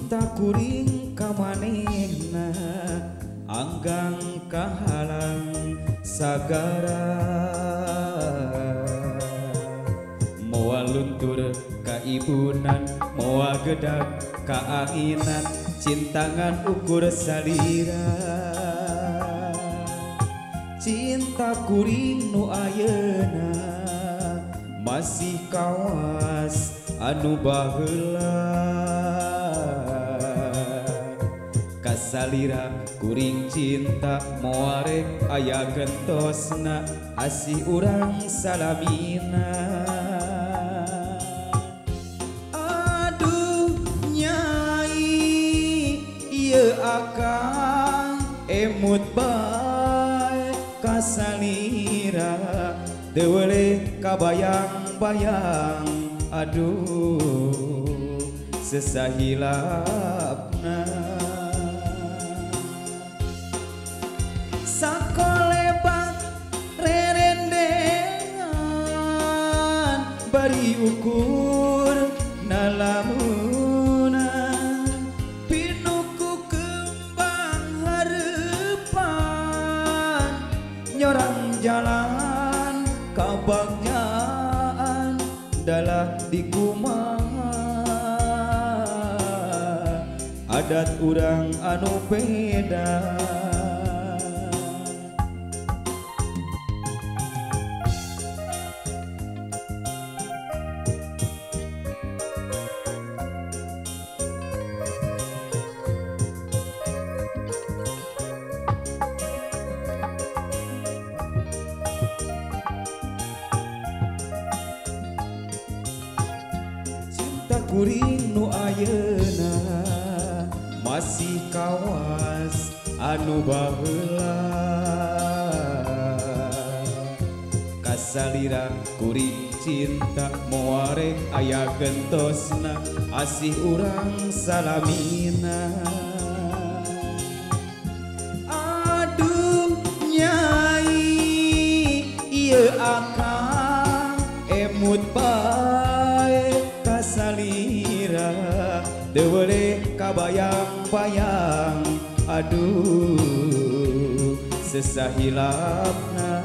cinta kuring kamanehna anggang kahalang sagara moal luntur kaibunan moal gedag kaanginan cintangan ukur salira cinta kuring nu ayeuna masih kawas anu baheula kasalira kuring cinta moarek aya gentosna asih urang salamina aduh nyai ieu akang emut bae kasalira teu weuleh kabayang-bayang aduh sesahilapna sakolebat rerendengan bari ukur nalamuna pinuku kembang hareupan nyorang jalan kabagnaan dalah di kumaha adat urang anu beda kuring nu ayeuna masih kawas anu baheula kasalira kuring cinta moarek aya gentosna asih urang salamina aduh nyai ieu akang emut bae kasalira teu weuleh kabayang-bayang aduh sesahilapna